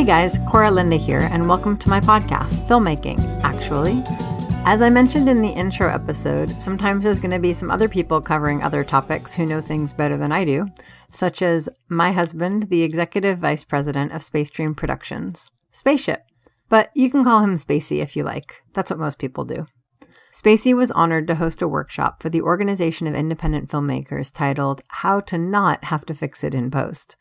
guys, Cora Linda here, and welcome to my podcast, Filmmaking, actually. As I mentioned in the intro episode, sometimes there's going to be some other people covering other topics who know things better than I do, such as my husband, the Executive Vice President of Space Dream Productions, Spaceship. But you can call him Spacey if you like. That's what most people do. Spacey was honored to host a workshop for the Organization of Independent Filmmakers titled How to Not Have to Fix It in Post.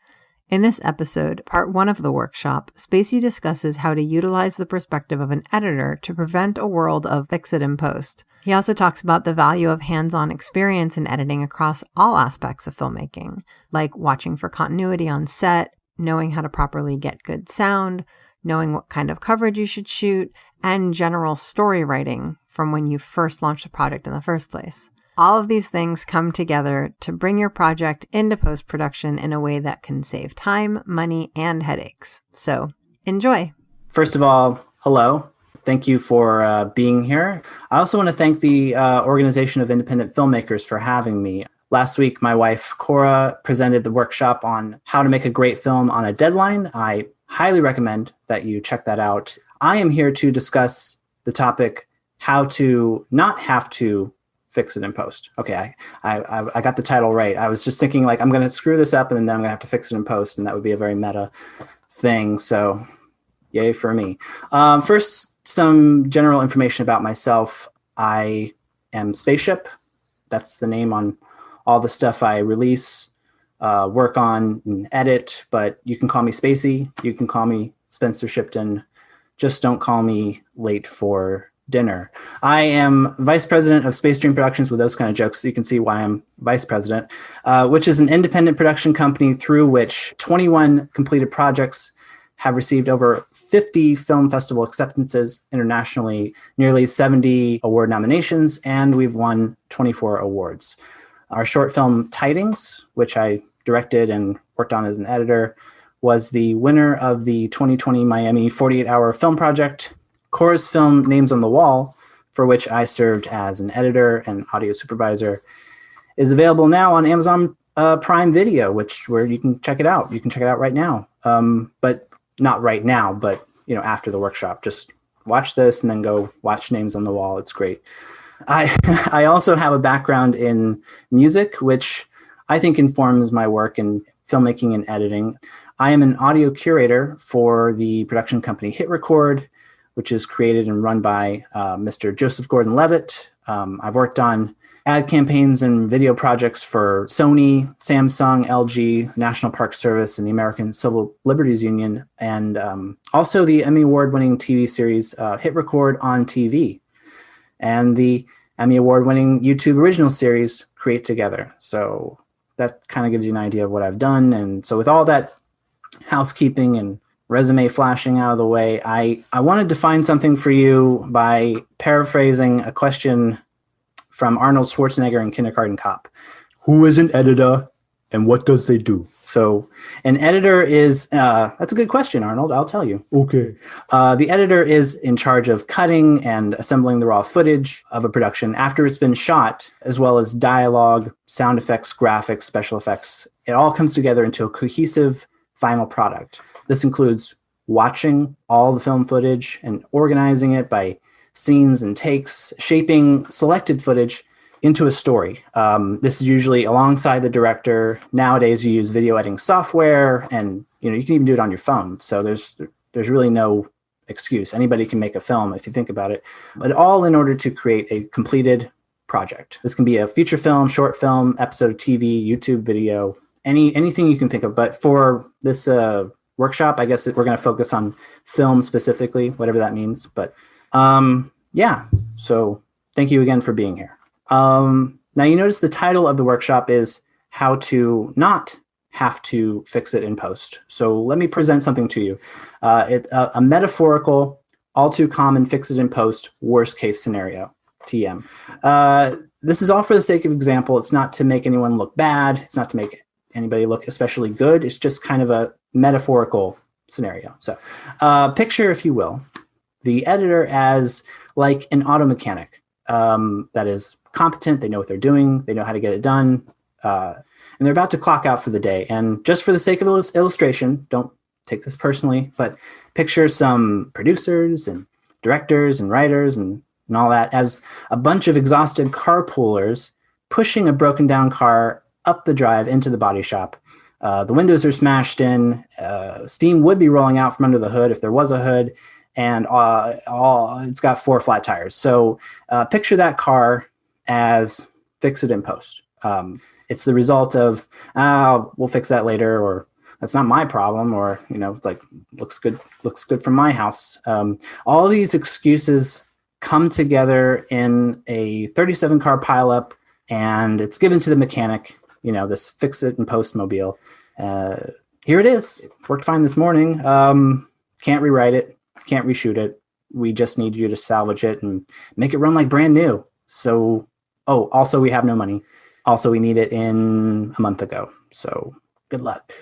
In this episode, part 1 of the workshop, Spacey discusses how to utilize the perspective of an editor to prevent a world of fix it in post. He also talks about the value of hands-on experience in editing across all aspects of filmmaking, like watching for continuity on set, knowing how to properly get good sound, knowing what kind of coverage you should shoot, and general story writing from when you first launched a project in the first place. All of these things come together to bring your project into post-production in a way that can save time, money, and headaches. So, enjoy. First of all, hello. Thank you for being here. I also want to thank the Organization of Independent Filmmakers for having me. Last week, my wife, Cora, presented the workshop on how to make a great film on a deadline. I highly recommend that you check that out. I am here to discuss the topic, how to not have to fix it in post. Okay, I got the title right. I was just thinking like, I'm going to screw this up and then I'm going to have to fix it in post. And that would be a very meta thing. So yay for me. First, some general information about myself. I am Spaceship. That's the name on all the stuff I release, work on, and edit. But you can call me Spacey. You can call me Spencer Shipton. Just don't call me late for dinner. I am Vice President of Space Dream Productions with those kind of jokes. So you can see why I'm Vice President, which is an independent production company through which 21 completed projects have received over 50 film festival acceptances internationally, nearly 70 award nominations, and we've won 24 awards. Our short film Tidings, which I directed and worked on as an editor, was the winner of the 2020 Miami 48-hour film project. Cora's film Names on the Wall, for which I served as an editor and audio supervisor, is available now on Amazon Prime Video, where you can check it out. You can check it out right now, but not right now, but after the workshop. Just watch this and then go watch Names on the Wall. It's great. I also have a background in music, which I think informs my work in filmmaking and editing. I am an audio curator for the production company Hit Record, which is created and run by Mr. Joseph Gordon-Levitt. I've worked on ad campaigns and video projects for Sony, Samsung, LG, National Park Service, and the American Civil Liberties Union, and also the Emmy Award-winning TV series Hit Record on TV, and the Emmy Award-winning YouTube original series Create Together. So that kind of gives you an idea of what I've done. And so with all that housekeeping and resume flashing out of the way, I wanted to find something for you by paraphrasing a question from Arnold Schwarzenegger in Kindergarten Cop. Who is an editor and what does they do? So an editor is, that's a good question, Arnold, I'll tell you. Okay. The editor is in charge of cutting and assembling the raw footage of a production after it's been shot, as well as dialogue, sound effects, graphics, special effects. It all comes together into a cohesive final product. This includes watching all the film footage and organizing it by scenes and takes, shaping selected footage into a story. This is usually alongside the director. Nowadays, you use video editing software, and you can even do it on your phone. So there's really no excuse. Anybody can make a film if you think about it, but all in order to create a completed project. This can be a feature film, short film, episode of TV, YouTube video, anything you can think of. But for this workshop, I guess we're going to focus on film specifically, whatever that means. But so thank you again for being here. Now you notice the title of the workshop is How to Not Have to Fix It in Post. So let me present something to you. It's a metaphorical, all too common fix it in post, worst case scenario, TM. This is all for the sake of example. It's not to make anyone look bad. It's not to make anybody look especially good. It's just kind of a metaphorical scenario. So picture, if you will, the editor as like an auto mechanic that is competent. They know what they're doing. They know how to get it done. And they're about to clock out for the day. And just for the sake of illustration, don't take this personally, but picture some producers and directors and writers and all that as a bunch of exhausted carpoolers pushing a broken down car up the drive into the body shop. The windows are smashed in. Steam would be rolling out from under the hood if there was a hood, and it's got 4 flat tires. So picture that car as fix it in post. It's the result of, we'll fix that later, or that's not my problem, or, it's like, looks good from my house. All these excuses come together in a 37 car pileup, and it's given to the mechanic, this fix it in post mobile. Here it is. Worked fine this morning. Can't rewrite it. Can't reshoot it. We just need you to salvage it and make it run like brand new. So, also we have no money. Also, we need it in a month ago. So good luck.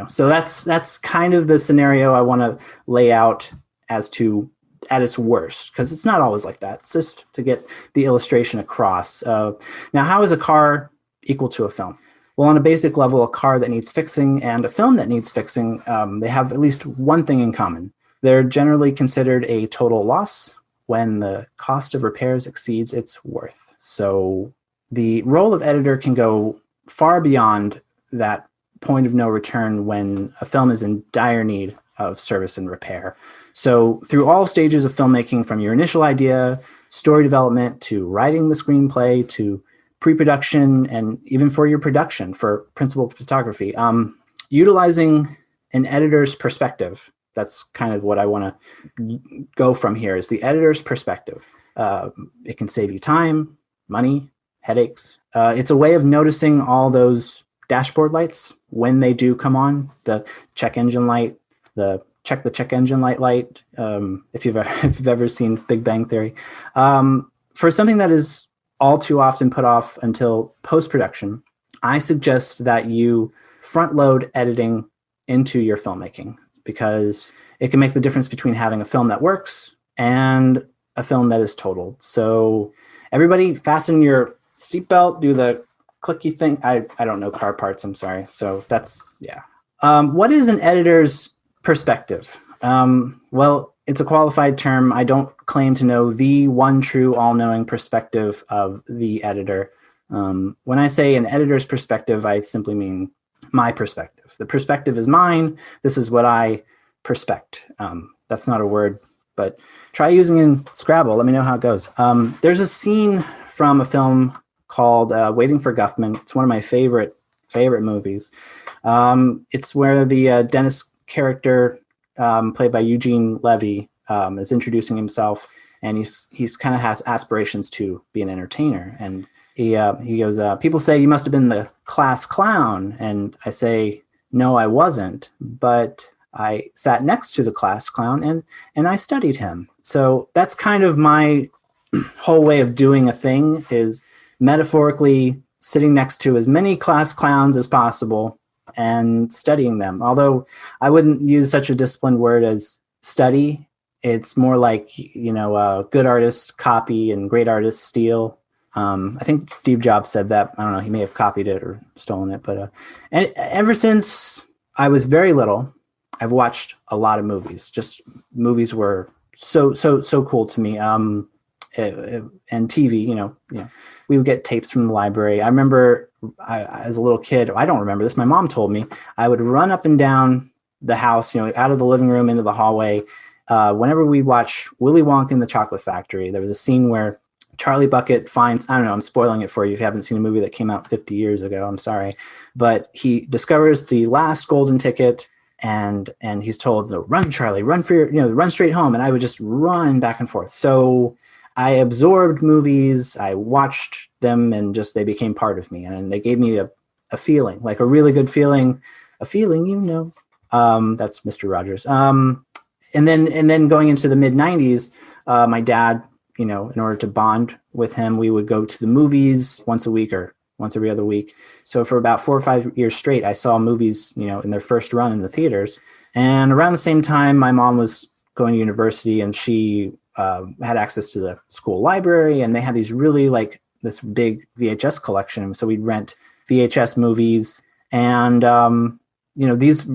So that's kind of the scenario I want to lay out as to at its worst, because it's not always like that. It's just to get the illustration across. Now, how is a car equal to a film? Well, on a basic level, a car that needs fixing and a film that needs fixing, they have at least one thing in common. They're generally considered a total loss when the cost of repairs exceeds its worth. So the role of editor can go far beyond that point of no return when a film is in dire need of service and repair. So through all stages of filmmaking, from your initial idea, story development, to writing the screenplay, to pre-production, and even for your production, for principal photography, utilizing an editor's perspective. That's kind of what I want to go from here, is the editor's perspective. It can save you time, money, headaches. It's a way of noticing all those dashboard lights when they do come on, the check engine light, the check engine light, if you've ever seen Big Bang Theory. For something that is all too often put off until post-production, I suggest that you front load editing into your filmmaking, because it can make the difference between having a film that works and a film that is totaled. So everybody fasten your seatbelt, do the clicky thing. I don't know car parts, I'm sorry. So that's, yeah. What is an editor's perspective? Well, it's a qualified term. I don't claim to know the one true all-knowing perspective of the editor. When I say an editor's perspective, I simply mean my perspective. The perspective is mine. This is what I perspect. That's not a word, but try using it in Scrabble. Let me know how it goes. There's a scene from a film called Waiting for Guffman. It's one of my favorite movies. It's where the dentist character, played by Eugene Levy, is introducing himself, and he's kind of has aspirations to be an entertainer. And he goes, people say you must have been the class clown. And I say, no, I wasn't, but I sat next to the class clown and I studied him. So that's kind of my whole way of doing a thing, is metaphorically sitting next to as many class clowns as possible and studying them. Although I wouldn't use such a disciplined word as study. It's more like, good artists copy and great artists steal. I think Steve Jobs said that. I don't know. He may have copied it or stolen it. But and ever since I was very little, I've watched a lot of movies. Just movies were so cool to me. And TV, we would get tapes from the library. I remember as a little kid, I don't remember this, my mom told me, I would run up and down the house, out of the living room into the hallway. Whenever we watch Willy Wonka and the Chocolate Factory, there was a scene where Charlie Bucket finds, I don't know, I'm spoiling it for you if you haven't seen a movie that came out 50 years ago, I'm sorry. But he discovers the last golden ticket, and he's told, run, Charlie, run for your, run straight home. And I would just run back and forth. So I absorbed movies, I watched them, and just they became part of me. And they gave me a feeling, like a really good feeling, that's Mr. Rogers. And then going into the mid 90s, my dad, in order to bond with him, we would go to the movies once a week or once every other week. So for about 4 or 5 years straight, I saw movies, in their first run in the theaters. And around the same time, my mom was going to university, and she had access to the school library, and they had these really this big VHS collection. So we'd rent VHS movies, and these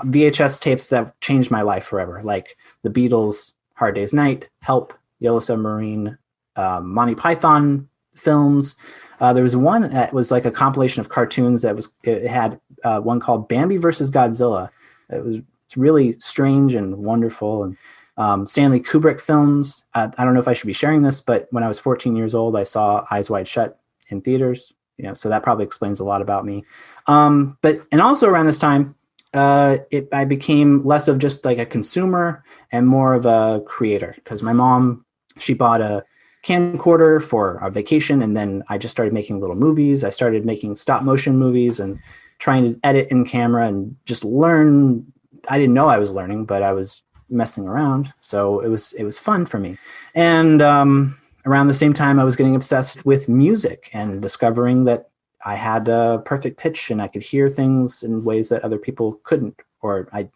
VHS tapes that changed my life forever, like the Beatles, Hard Day's Night, Help, Yellow Submarine, Monty Python films. There was one that was like a compilation of cartoons it had one called Bambi versus Godzilla. It's really strange and wonderful. And Stanley Kubrick films. I don't know if I should be sharing this, but when I was 14 years old, I saw Eyes Wide Shut in theaters. So that probably explains a lot about me. And also around this time, I became less of just like a consumer and more of a creator, because my mom, she bought a camcorder for our vacation, and then I just started making little movies. I started making stop motion movies and trying to edit in camera and just learn. I didn't know I was learning, but I was messing around, so it was fun for me. And around the same time, I was getting obsessed with music and discovering that I had a perfect pitch and I could hear things in ways that other people couldn't. Or I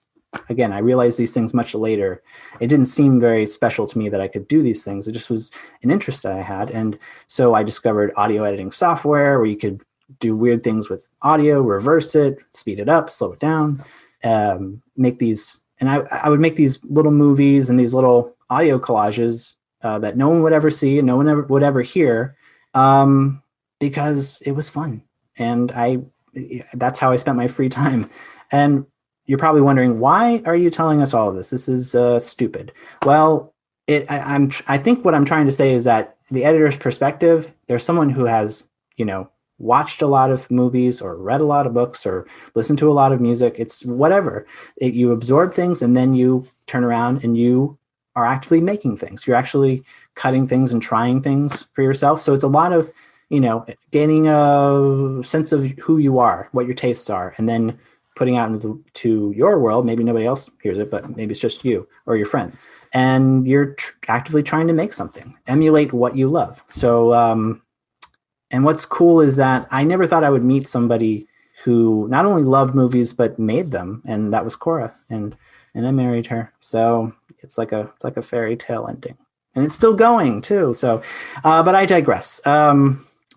realized these things much later. It didn't seem very special to me that I could do these things. It just was an interest that I had. And so I discovered audio editing software where you could do weird things with audio, reverse it, speed it up, slow it down, make these. And I would make these little movies and these little audio collages that no one would ever see and no one would ever hear, because it was fun. And that's how I spent my free time. And you're probably wondering, why are you telling us all of this? This is stupid. Well, I think what I'm trying to say is that the editor's perspective, there's someone who has, watched a lot of movies or read a lot of books or listened to a lot of music. It's whatever. You absorb things and then you turn around and you are actively making things. You're actually cutting things and trying things for yourself. So it's a lot of, gaining a sense of who you are, what your tastes are, and then putting out into your world. Maybe nobody else hears it, but maybe it's just you or your friends. And you're actively trying to make something, emulate what you love. So, and what's cool is that I never thought I would meet somebody who not only loved movies, but made them. And that was Cora. And I married her. So it's like a fairy tale ending. And it's still going too. So, but I digress.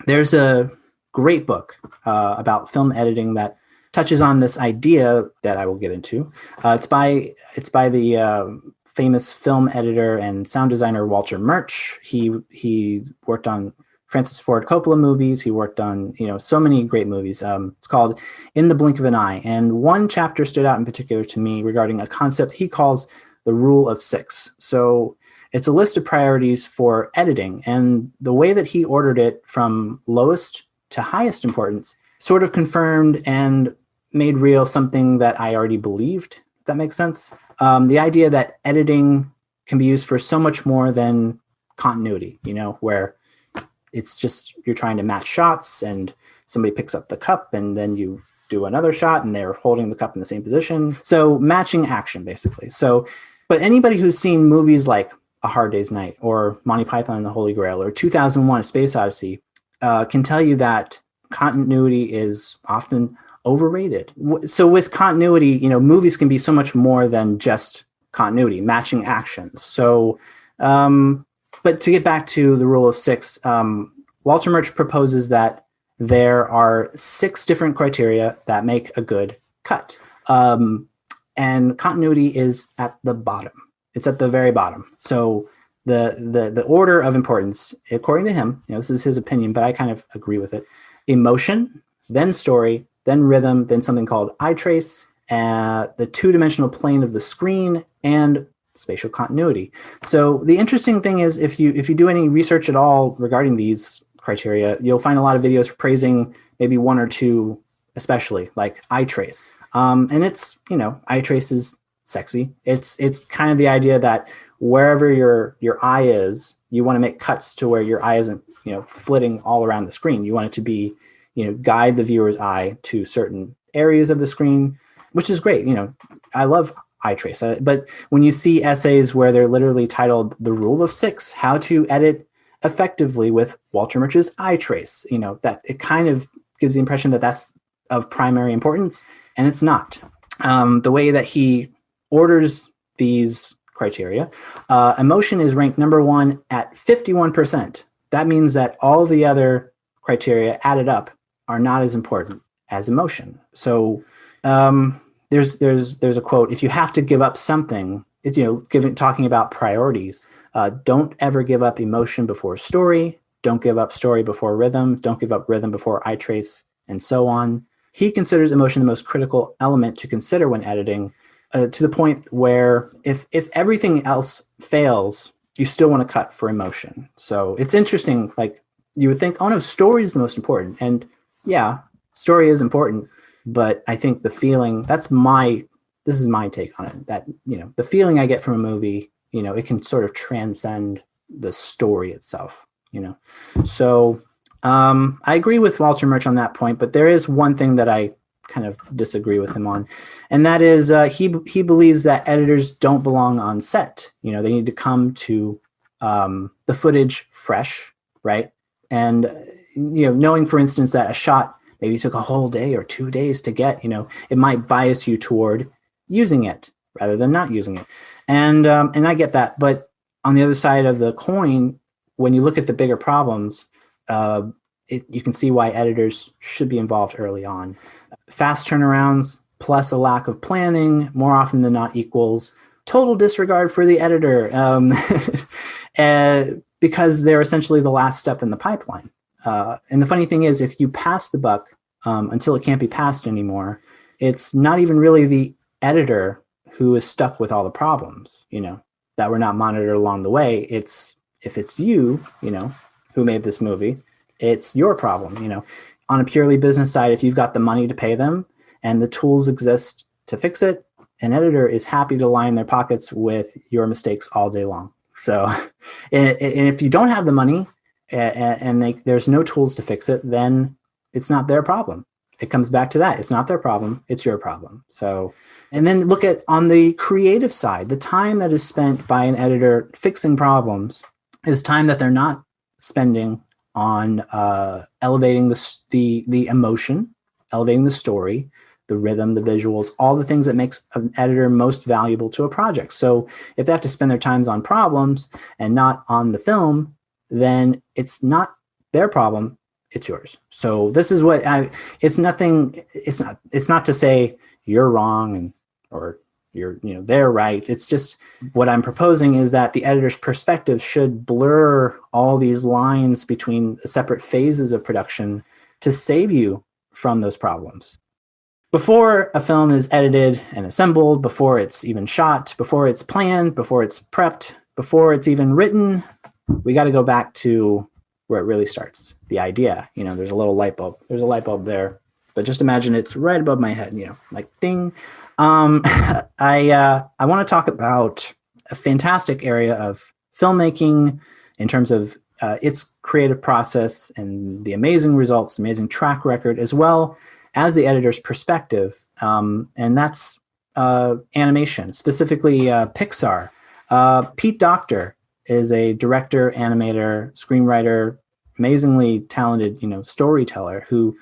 There's a great book about film editing that touches on this idea that I will get into. It's by the famous film editor and sound designer Walter Murch. He worked on Francis Ford Coppola movies. He worked on so many great movies. It's called In the Blink of an Eye, and one chapter stood out in particular to me regarding a concept he calls the Rule of Six. So it's a list of priorities for editing, and the way that he ordered it from lowest to highest importance sort of confirmed and made real something that I already believed, if that makes sense. The idea that editing can be used for so much more than continuity, where it's just you're trying to match shots and somebody picks up the cup and then you do another shot and they're holding the cup in the same position. So matching action, basically. So, but anybody who's seen movies like A Hard Day's Night or Monty Python and the Holy Grail or 2001: A Space Odyssey can tell you that continuity is often overrated. So with continuity, movies can be so much more than just continuity, matching actions. So, but to get back to the Rule of Six, Walter Murch proposes that there are 6 different criteria that make a good cut. And continuity is at the bottom. It's at the very bottom. So the order of importance, according to him, this is his opinion, but I kind of agree with it. Emotion, then story, then rhythm, then something called eye trace, the 2-dimensional plane of the screen, and spatial continuity. So the interesting thing is, if you do any research at all regarding these criteria, you'll find a lot of videos praising maybe 1 or 2, especially like eye trace. And it's, eye trace is sexy. It's kind of the idea that wherever your eye is, you want to make cuts to where your eye isn't, flitting all around the screen. You want it to be, guide the viewer's eye to certain areas of the screen, which is great. I love eye trace. But when you see essays where they're literally titled The Rule of Six, How to Edit Effectively with Walter Murch's Eye Trace, that it kind of gives the impression that that's of primary importance, and it's not. The way that he orders these criteria, emotion is ranked number 1 at 51%. That means that all the other criteria added up are not as important as emotion. So there's a quote: if you have to give up something, it's, talking about priorities. Don't ever give up emotion before story. Don't give up story before rhythm. Don't give up rhythm before eye trace, and so on. He considers emotion the most critical element to consider when editing, to the point where if everything else fails, you still want to cut for emotion. So it's interesting. Like, you would think, oh no, story is the most important. And yeah, story is important. But I think the feeling, this is my take on it, that, the feeling I get from a movie, it can sort of transcend the story itself, So I agree with Walter Murch on that point, but there is one thing that I kind of disagree with him on. And that is he believes that editors don't belong on set. They need to come to the footage fresh, right? And, knowing, for instance, that a shot maybe took a whole day or 2 days to get, it might bias you toward using it rather than not using it. And I get that. But on the other side of the coin, when you look at the bigger problems, you can see why editors should be involved early on. Fast turnarounds plus a lack of planning more often than not equals total disregard for the editor, because they're essentially the last step in the pipeline. And the funny thing is, if you pass the buck until it can't be passed anymore, it's not even really the editor who is stuck with all the problems, that were not monitored along the way. If it's you, who made this movie, it's your problem. On a purely business side, if you've got the money to pay them and the tools exist to fix it, an editor is happy to line their pockets with your mistakes all day long. So, and if you don't have the money and there's no tools to fix it, then it's not their problem. It comes back to that. It's not their problem. It's your problem. So, and then look at, on the creative side, the time that is spent by an editor fixing problems is time that they're not spending on elevating the emotion, elevating the story, the rhythm, the visuals, all the things that makes an editor most valuable to a project. So if they have to spend their times on problems and not on the film, then it's not their problem, it's yours. So this is what it's not to say you're wrong or they're right. It's just, what I'm proposing is that the editor's perspective should blur all these lines between the separate phases of production to save you from those problems. Before a film is edited and assembled, before it's even shot, before it's planned, before it's prepped, before it's even written, we got to go back to where it really starts, the idea. There's a little light bulb. There's a light bulb there, but just imagine it's right above my head, like ding. I want to talk about a fantastic area of filmmaking in terms of its creative process and the amazing results, amazing track record, as well as the editor's perspective. And that's animation, specifically Pixar. Pete Docter is a director, animator, screenwriter, amazingly talented, storyteller who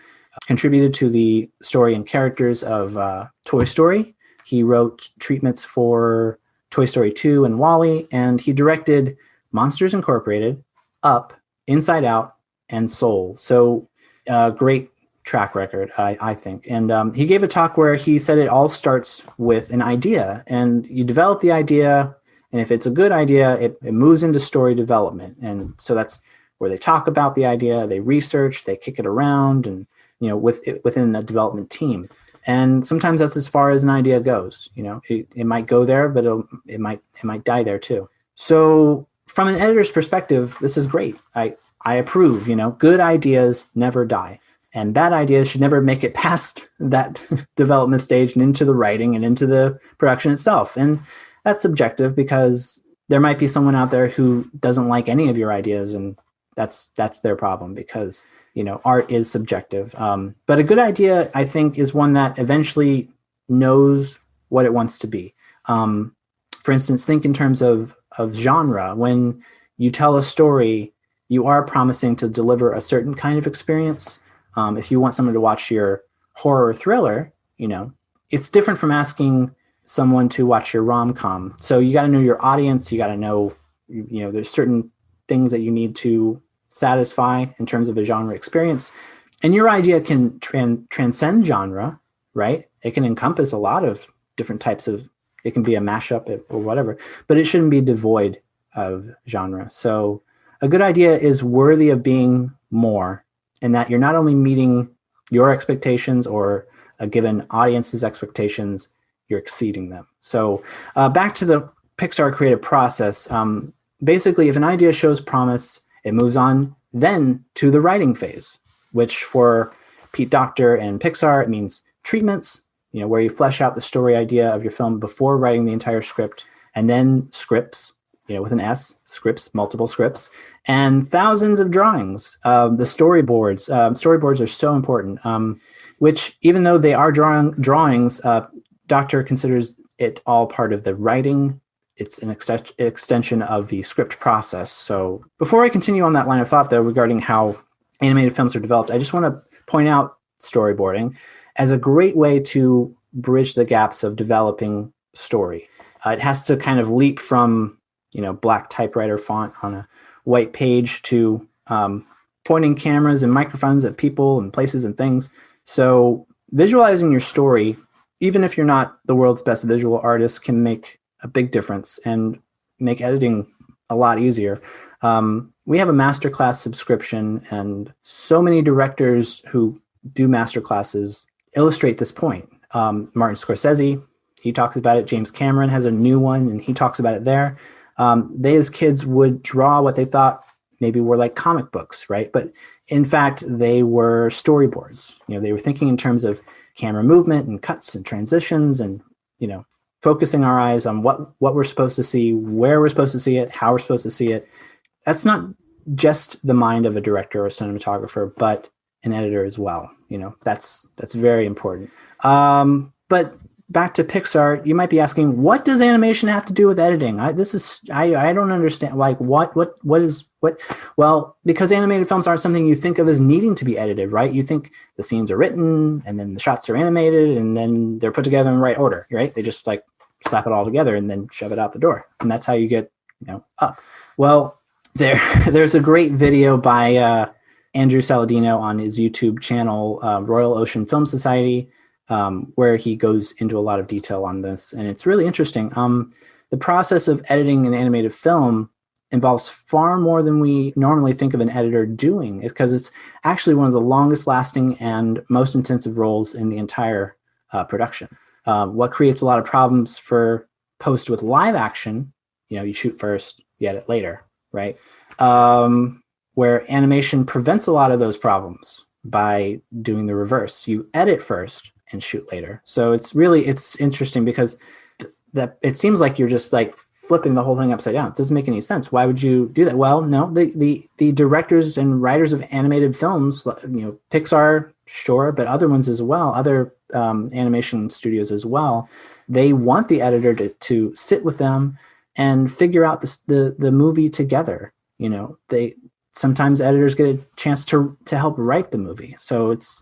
contributed to the story and characters of Toy Story. He wrote treatments for Toy Story 2 and WALL-E, and he directed Monsters Incorporated, Up, Inside Out, and Soul. So great track record, I think. And he gave a talk where he said it all starts with an idea, and you develop the idea, and if it's a good idea, it moves into story development. And so that's where they talk about the idea, they research, they kick it around, and within the development team. And sometimes that's as far as an idea goes. It might go there, but it might die there too. So from an editor's perspective, this is great. I approve. Good ideas never die, and bad ideas should never make it past that development stage and into the writing and into the production itself. And that's subjective, because there might be someone out there who doesn't like any of your ideas, and that's their problem, because art is subjective. But a good idea, I think, is one that eventually knows what it wants to be. For instance, think in terms of genre. When you tell a story, you are promising to deliver a certain kind of experience. If you want someone to watch your horror thriller, it's different from asking someone to watch your rom-com. So you got to know your audience. You got to know, there's certain things that you need to satisfy in terms of a genre experience. And your idea can transcend genre, right? It can encompass a lot of different types of, it can be a mashup or whatever, but it shouldn't be devoid of genre. So a good idea is worthy of being more, in that you're not only meeting your expectations or a given audience's expectations, you're exceeding them. So back to the Pixar creative process. Basically, if an idea shows promise, it moves on then to the writing phase, which for Pete Docter and Pixar, it means treatments, where you flesh out the story idea of your film before writing the entire script, and then scripts, with an S, scripts, multiple scripts, and thousands of drawings. The storyboards. Storyboards are so important, which even though they are drawings, Docter considers it all part of the writing. It's an extension of the script process. So before I continue on that line of thought, though, regarding how animated films are developed, I just want to point out storyboarding as a great way to bridge the gaps of developing story. It has to kind of leap from, black typewriter font on a white page to pointing cameras and microphones at people and places and things. So visualizing your story, even if you're not the world's best visual artist, can make a big difference and make editing a lot easier. We have a masterclass subscription, and so many directors who do masterclasses illustrate this point. Martin Scorsese, he talks about it. James Cameron has a new one, and he talks about it there. They, as kids, would draw what they thought maybe were like comic books, right? But in fact, they were storyboards. They were thinking in terms of camera movement and cuts and transitions, and focusing our eyes on what we're supposed to see, where we're supposed to see it, how we're supposed to see it. That's not just the mind of a director or cinematographer, but an editor as well. That's very important. But back to Pixar, you might be asking, what does animation have to do with editing? I don't understand. Like, what? Well, because animated films aren't something you think of as needing to be edited, right? You think the scenes are written, and then the shots are animated, and then they're put together in the right order, right? They just like slap it all together and then shove it out the door, and that's how you get up. Well, there's a great video by Andrew Saladino on his YouTube channel, Royal Ocean Film Society, where he goes into a lot of detail on this, and it's really interesting. The process of editing an animated film involves far more than we normally think of an editor doing, because it's actually one of the longest lasting and most intensive roles in the entire production. What creates a lot of problems for post with live action, you shoot first, you edit later, right? Where animation prevents a lot of those problems by doing the reverse. You edit first and shoot later. So it's interesting, because that it seems like you're just like flipping the whole thing upside down. It doesn't make any sense. Why would you do that? Well, no, the directors and writers of animated films, Pixar, sure, but other ones as well, other animation studios as well, they want the editor to sit with them and figure out the movie together. They sometimes editors get a chance to help write the movie. So it's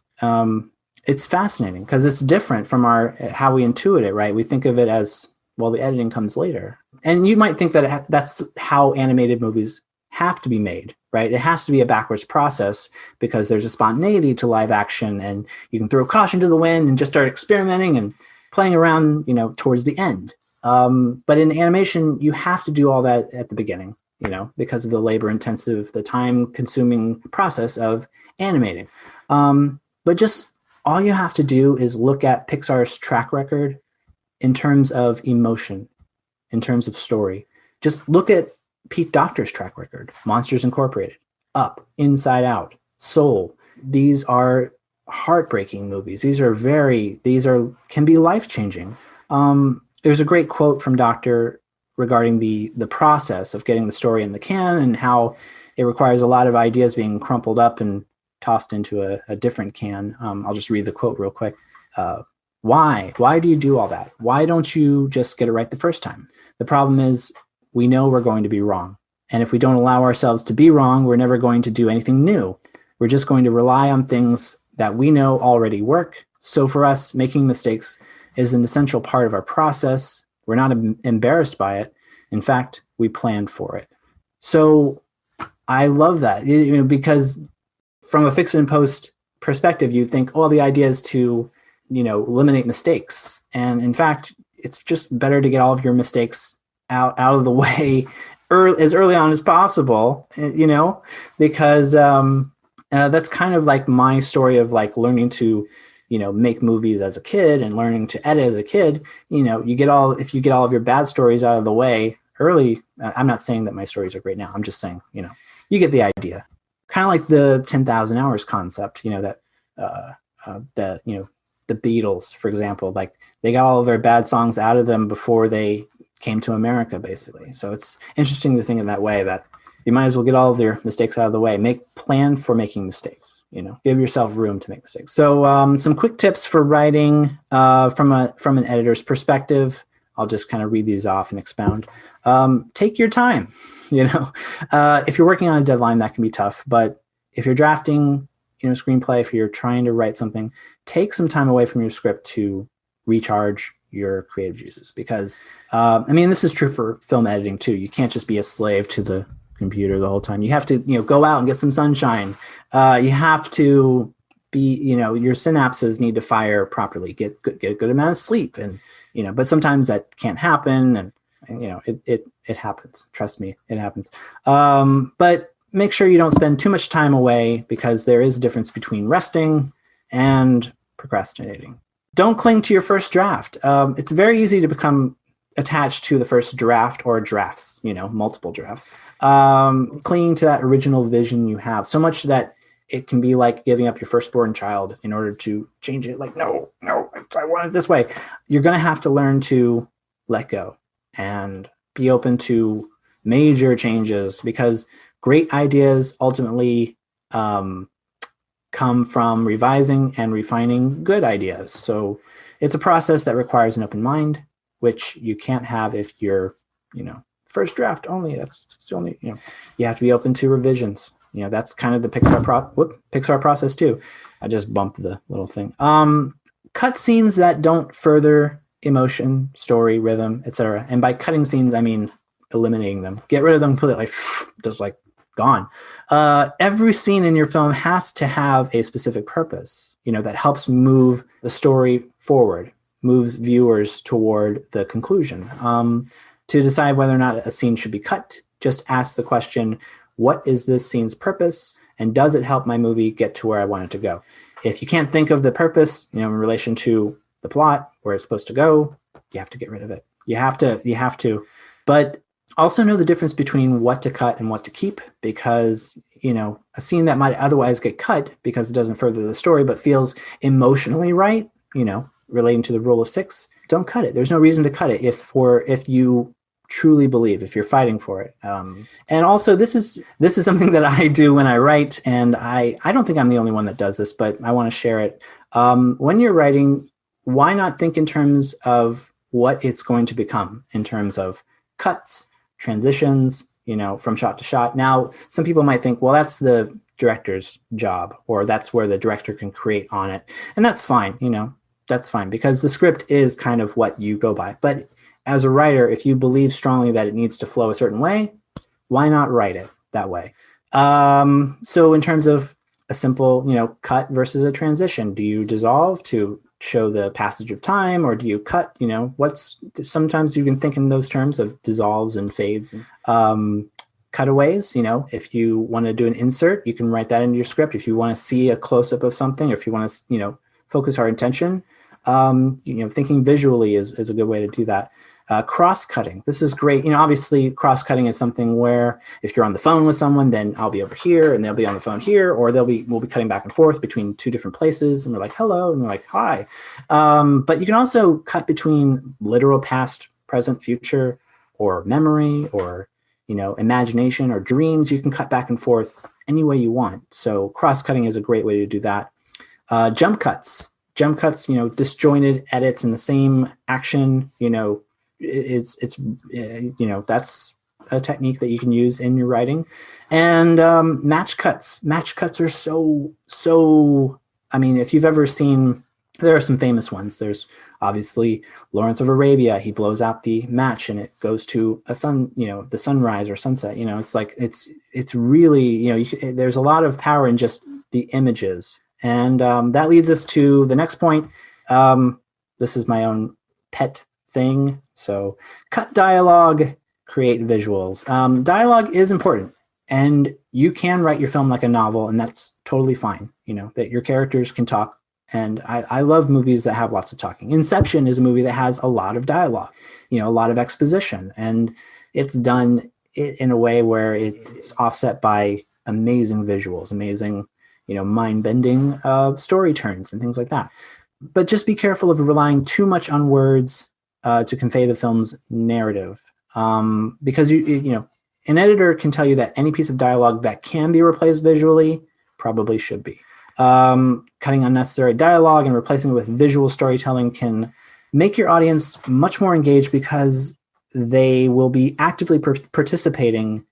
fascinating, because it's different from how we intuit it, right? We think of it as, well, the editing comes later. And you might think that that's how animated movies have to be made, right? It has to be a backwards process, because there's a spontaneity to live action, and you can throw caution to the wind and just start experimenting and playing around, towards the end. But in animation, you have to do all that at the beginning, because of the labor-intensive, the time-consuming process of animating. But just all you have to do is look at Pixar's track record in terms of emotion, in terms of story. Just look at Pete Docter's track record. Monsters Incorporated, Up, Inside Out, Soul. These are heartbreaking movies. These can be life-changing. There's a great quote from Docter regarding the process of getting the story in the can, and how it requires a lot of ideas being crumpled up and tossed into a different can. I'll just read the quote real quick. Why? Why do you do all that? Why don't you just get it right the first time? The problem is, we know we're going to be wrong. And if we don't allow ourselves to be wrong, we're never going to do anything new. We're just going to rely on things that we know already work. So for us, making mistakes is an essential part of our process. We're not embarrassed by it. In fact, we planned for it. So I love that, because from a fix and post perspective, you think, the idea is to eliminate mistakes. And in fact, it's just better to get all of your mistakes out of the way as early on as possible, because that's kind of like my story of like learning to, make movies as a kid and learning to edit as a kid. If you get all of your bad stories out of the way early, I'm not saying that my stories are great now. I'm just saying, you get the idea. Kind of like the 10,000 hours concept, that the Beatles, for example, like they got all of their bad songs out of them before they came to America, basically. So it's interesting to think in that way, that you might as well get all of their mistakes out of the way. Plan for making mistakes. Give yourself room to make mistakes. So some quick tips for writing from an editor's perspective. I'll just kind of read these off and expound. Take your time. If you're working on a deadline, that can be tough. But if you're drafting, screenplay, if you're trying to write something, take some time away from your script to recharge your creative juices. Because, this is true for film editing too. You can't just be a slave to the computer the whole time. You have to, go out and get some sunshine. You have to be, your synapses need to fire properly, get a good amount of sleep. And, but sometimes that can't happen. And, it happens. Trust me, it happens. But make sure you don't spend too much time away, because there is a difference between resting and procrastinating. Don't cling to your first draft. It's very easy to become attached to the first draft or drafts, multiple drafts. Clinging to that original vision you have so much that it can be like giving up your firstborn child in order to change it. Like, no, I want it this way. You're going to have to learn to let go and be open to major changes, because great ideas ultimately come from revising and refining good ideas. So it's a process that requires an open mind, which you can't have if you're, first draft only. That's the only, you have to be open to revisions. That's kind of the Pixar process too. I just bumped the little thing. Cut scenes that don't further emotion, story, rhythm, etc. And by cutting scenes, I mean eliminating them. Get rid of them, put it like just like gone. Every scene in your film has to have a specific purpose, that helps move the story forward, moves viewers toward the conclusion. To decide whether or not a scene should be cut, just ask the question, what is this scene's purpose? And does it help my movie get to where I want it to go? If you can't think of the purpose, in relation to the plot, where it's supposed to go, you have to get rid of it. You have to. But also know the difference between what to cut and what to keep, because, a scene that might otherwise get cut because it doesn't further the story, but feels emotionally right, relating to the rule of 6, don't cut it. There's no reason to cut it if you truly believe, if you're fighting for it. And also this is something that I do when I write, and I don't think I'm the only one that does this, but I want to share it. When you're writing, why not think in terms of what it's going to become, in terms of cuts, transitions, from shot to shot. Now, some people might think, well, that's the director's job, or that's where the director can create on it. And that's fine, that's fine, because the script is kind of what you go by. But as a writer, if you believe strongly that it needs to flow a certain way, why not write it that way? So in terms of a simple, cut versus a transition, do you dissolve to show the passage of time, or do you cut? Sometimes you can think in those terms of dissolves and fades. Cutaways, if you want to do an insert, you can write that into your script. If you want to see a close-up of something, or if you want to, focus our attention, thinking visually is a good way to do that. Cross-cutting. This is great. Obviously cross-cutting is something where if you're on the phone with someone, then I'll be over here and they'll be on the phone here, or we'll be cutting back and forth between two different places, and we're like, hello, and they're like, hi. But you can also cut between literal past, present, future, or memory, or, imagination or dreams. You can cut back and forth any way you want. So cross-cutting is a great way to do that. Jump cuts, disjointed edits in the same action, that's a technique that you can use in your writing. And match cuts are so, if you've ever seen, there are some famous ones. There's obviously Lawrence of Arabia. He blows out the match and it goes to a the sunrise or sunset. It's like, it's really, there's a lot of power in just the images. And that leads us to the next point. This is my own pet thing. So cut dialogue, create visuals. Dialogue is important, and you can write your film like a novel, and that's totally fine. That your characters can talk. And I love movies that have lots of talking. Inception is a movie that has a lot of dialogue, a lot of exposition, and it's done in a way where it's offset by amazing visuals, amazing, mind-bending story turns and things like that. But just be careful of relying too much on words to convey the film's narrative, because an editor can tell you that any piece of dialogue that can be replaced visually probably should be. Cutting unnecessary dialogue and replacing it with visual storytelling can make your audience much more engaged, because they will be actively participating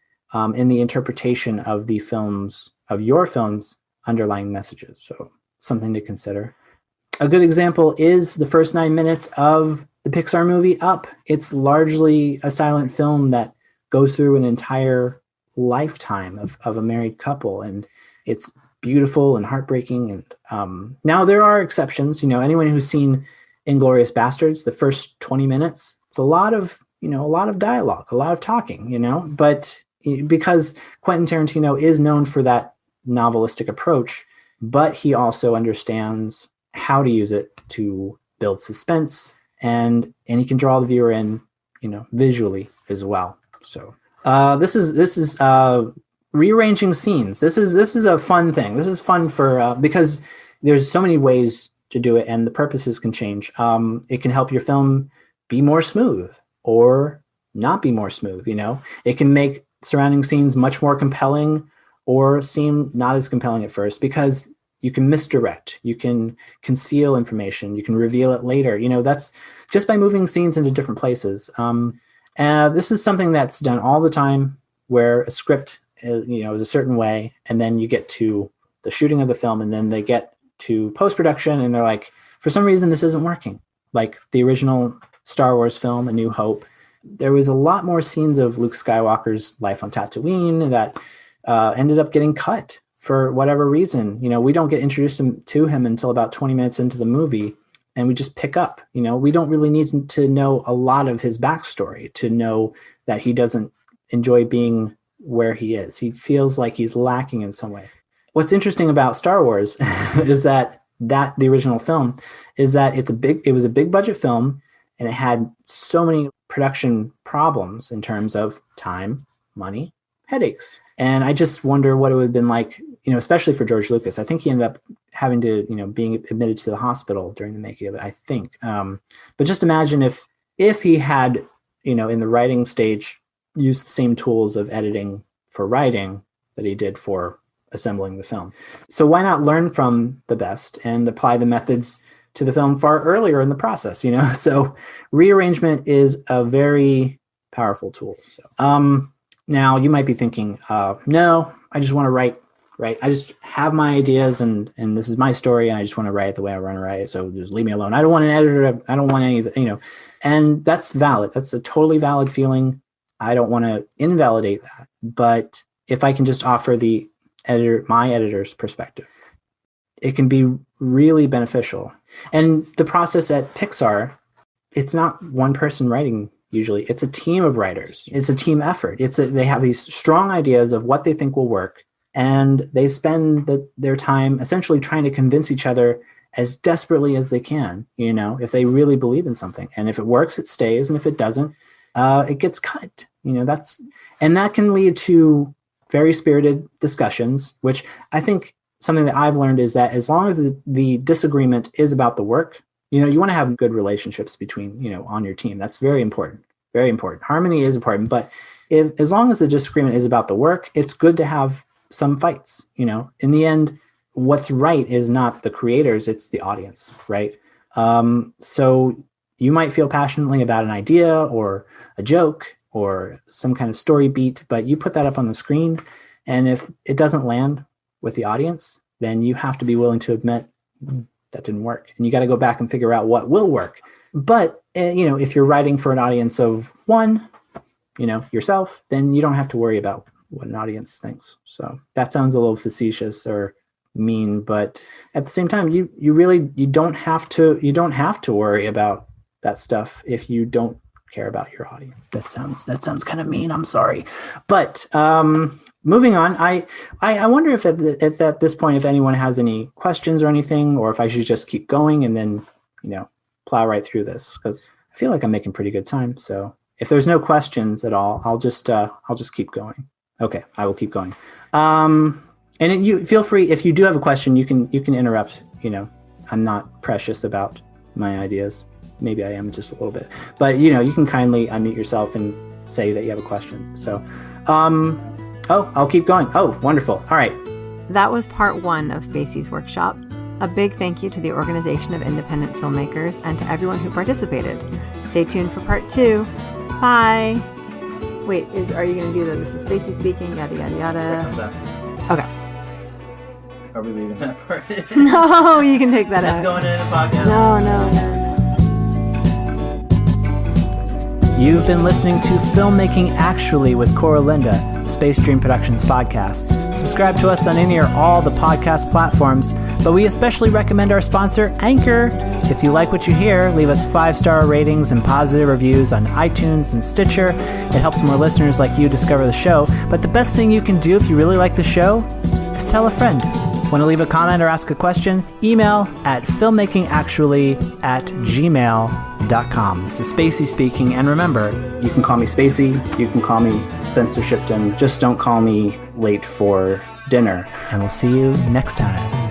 in the interpretation of your film's underlying messages. So something to consider. A good example is the first 9 minutes of the Pixar movie Up. It's largely a silent film that goes through an entire lifetime of a married couple, and it's beautiful and heartbreaking. And now there are exceptions. Anyone who's seen Inglourious Bastards, the first 20 minutes, it's a lot of dialogue, a lot of talking, but because Quentin Tarantino is known for that novelistic approach, but he also understands how to use it to build suspense, and he can draw the viewer in, visually as well. So this is rearranging scenes. This is a fun thing. This is fun for because there's so many ways to do it, and the purposes can change. It can help your film be more smooth or not be more smooth. It can make surrounding scenes much more compelling or seem not as compelling at first, because you can misdirect, you can conceal information, you can reveal it later. That's just by moving scenes into different places. This is something that's done all the time, where a script is a certain way, and then you get to the shooting of the film, and then they get to post-production, and they're like, for some reason this isn't working. Like the original Star Wars film, A New Hope, there was a lot more scenes of Luke Skywalker's life on Tatooine that ended up getting cut for whatever reason. We don't get introduced to him until about 20 minutes into the movie, and we just pick up. We don't really need to know a lot of his backstory to know that he doesn't enjoy being where he is. He feels like he's lacking in some way. What's interesting about Star Wars is that the original film is that it was a big budget film, and it had so many production problems in terms of time, money, headaches. And I just wonder what it would have been like, especially for George Lucas. I think he ended up having to, being admitted to the hospital during the making of it, I think. But just imagine if he had, in the writing stage, used the same tools of editing for writing that he did for assembling the film. So why not learn from the best and apply the methods to the film far earlier in the process, So rearrangement is a very powerful tool. So, now you might be thinking, no, I just want to write. I just have my ideas, and this is my story, and I just want to write it the way I want to write it. So just leave me alone. I don't want an editor. I don't want anything, and that's valid. That's a totally valid feeling. I don't want to invalidate that. But if I can just offer my editor's perspective, it can be really beneficial. And the process at Pixar, it's not one person writing. Usually it's a team of writers. It's a team effort. They have these strong ideas of what they think will work, and they spend their time essentially trying to convince each other as desperately as they can, if they really believe in something. And if it works, it stays. And if it doesn't, it gets cut. That can lead to very spirited discussions, which I think something that I've learned is that as long as the disagreement is about the work, you want to have good relationships between, on your team. That's very important. Very important. Harmony is important, but as long as the disagreement is about the work, it's good to have some fights. In the end, what's right is not the creators, it's the audience, right? So you might feel passionately about an idea or a joke or some kind of story beat, but you put that up on the screen, and if it doesn't land with the audience, then you have to be willing to admit that didn't work, and you got to go back and figure out what will work. But if you're writing for an audience of one, yourself, then you don't have to worry about what an audience thinks. So that sounds a little facetious or mean, but at the same time, you don't have to worry about that stuff if you don't care about your audience. That sounds kind of mean. I'm sorry, but moving on. I wonder if at this point, if anyone has any questions or anything, or if I should just keep going and then plow right through this, because I feel like I'm making pretty good time. So if there's no questions at all, I'll just keep going. Okay, I will keep going. And you feel free, if you do have a question, you can interrupt. I'm not precious about my ideas. Maybe I am just a little bit, but you can kindly unmute yourself and say that you have a question. So, I'll keep going. Oh, wonderful. All right. That was part 1 of Spacey's workshop. A big thank you to the Organization of Independent Filmmakers and to everyone who participated. Stay tuned for part 2. Bye. Wait, are you going to do the this is Spacey speaking, yada, yada, yada? Okay. Are we leaving that part? No, you can take that out. That's going in the podcast. No. You've been listening to Filmmaking Actually with Cora Linda, Space Dream Productions podcast. Subscribe to us on any or all the podcast platforms, but we especially recommend our sponsor, Anchor. If you like what you hear, leave us 5-star ratings and positive reviews on iTunes and Stitcher. It helps more listeners like you discover the show. But the best thing you can do if you really like the show is tell a friend. Want to leave a comment or ask a question? Email at filmmakingactually@gmail.com. This is Spacey speaking, and remember, you can call me Spacey, you can call me Spencer Shipton, just don't call me late for dinner. And we'll see you next time.